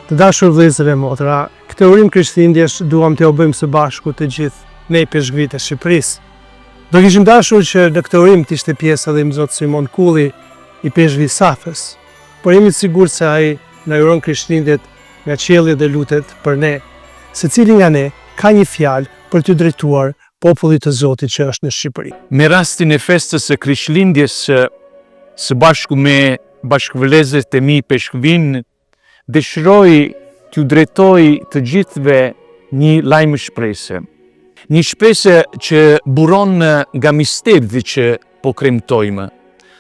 Të dashur vëllezër e motra, këtë urim Krishtlindjes duam të bëjmë së bashku të gjithë ne peshqvit e Shqipërisë. Do kishim dashur që në këtë urim të ishte pjesë edhe Zot Simon Kulli i peshqvit Safës, por jemi të sigurt se ai na uron Krishtlindjet nga qielli dhe lutet për ne, secili nga ne ka një fjalë për t'u drejtuar popullit të Zotit që është në Shqipëri. Me rastin e festës së Krishtlindjes së bashku me bashkëvëllezërit e mi peshqvin, dëshiroj t'ju drejtoj të gjithëve një lajm shpresë. Një shpresë që buron nga misteri që po kremtojmë.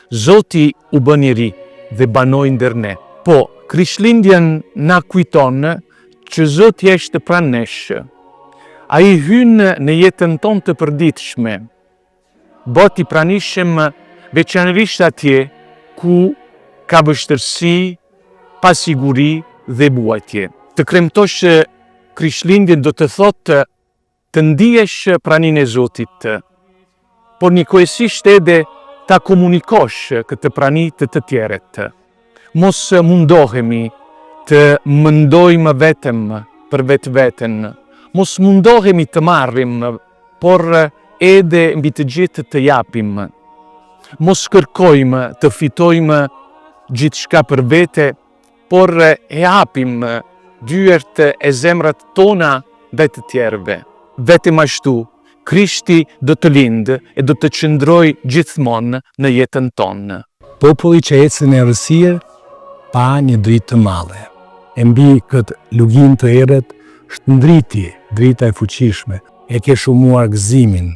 Zoti u bën i ri dhe banoi ndër ne. Po, Krishtlindjen na kujton që Zoti është pranë nesh. Ai hyn në jetën tonë të përditshme. Bëti pranishëm veçanërisht atje ku ka vështirësi, pasiguri dhe buajtje. Të kremtosh Krishtlindjen do të thotë të ndihesh praninë e Zotit, por njëkohësisht edhe ta komunikosh këtë prani të tjerët. Mos mundohemi të mendojmë vetëm për vetveten. Mos mundohemi të marrim, por edhe mbi të gjithë të japim. Mos kërkojmë të fitojmë gjithçka për vete, por e hapim dyert e zemrat tona ndaj të tjerëve. Vetëm ashtu, Krishti do të lindë e do të qëndrojë gjithmonë në jetën tonë. Populli që ecën në errësirë pa një dritë të madhe. E mbi këtë lugin të errët shndriti drita e fuqishme, e ke shumuar gëzimin,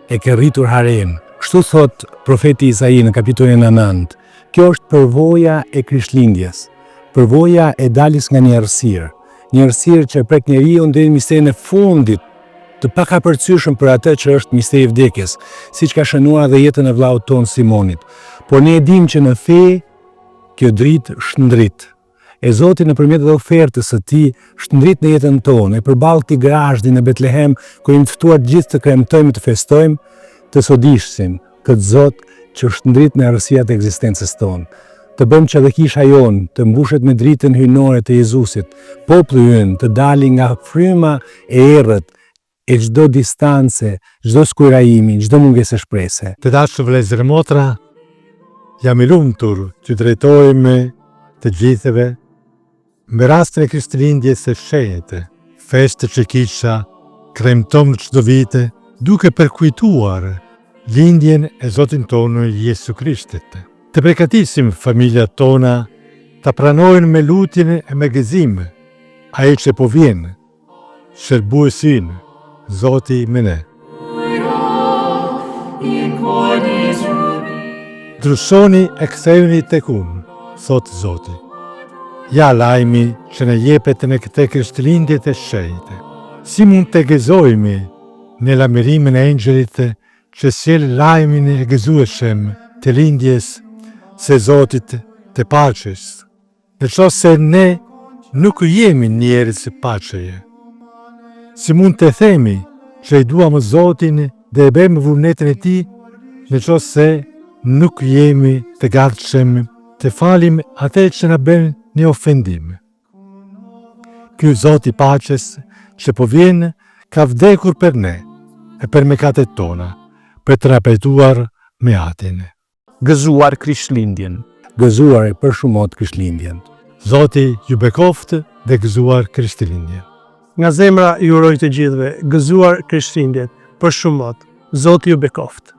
e ke rritur haren. Kështu thot profeti Isai në kapitullin 9. Kjo është përvoja e Krishtlindjes, përvoja e daljes nga një errësirë që prek njeriu deri në misterin e fundit, të pakapërcyeshëm për atë që është misteri i vdekjes, siç ka shënuar edhe jetën e vllaut ton Simonit. Por ne e dimë që në fe kjo dritë shndrit. E Zoti nëpërmjet ofertës së Tij shndrit në jetën tonë, e përballë këtij grazhdi në Betlehem, ku jemi të ftuar gjithë të kremtojmë, të festojmë, të sodishsim këtë Zot që shndrit në errësirat e ekzistencës tonë. Të bëjmë që dhe kisha jonë të mbushet me dritën hyjnore të Jezusit, populli ynë të dali nga fryma e errët, e çdo distance, çdo skujrajimi, çdo mungesë shprese. Të dashur vëllezër e motra, jam i lumtur që drejtohemi të gjithëve me rastin e Krishtlindjes së shenjtë, festë që kisha kremton çdo vite, duke përkujtuar lindjen e Zotit tonë Jesu Krishtit. Të përgatisim familjat tona të pranojnë me lutjen e me gëzim ai që po vjen, shërbuesin Zoti me ne. Ndryshoni e kthehuni tek unë, thot Zoti. Ja lajmi që ne jepet në këtë Krishtlindje të shenjtë. Si mund të gëzohemi në lamërimin e engjëllit që sjell lajmin e gëzueshëm të lindjes së Zotit të paqes, nëse ne nuk jemi njerëz të paqeje. Si mund të themi që i duam Zotin dhe e bëjmë vullnetin e Tij, nëse nuk jemi të gatshëm të falim atë që na bën një ofendim. Ky Zot i paqes që po vjen ka vdekur për ne e për mëkatet tona, për të trapëtuar me atin. Gëzuar Krishtlindjen. Gëzuar e përshumot Krishtlindjen. Zoti ju bekoftë dhe gëzuar Krishtlindjen. Nga zemra ju uroj të gjithëve gëzuar Krishtlindjen, përshumot. Zoti ju bekoftë.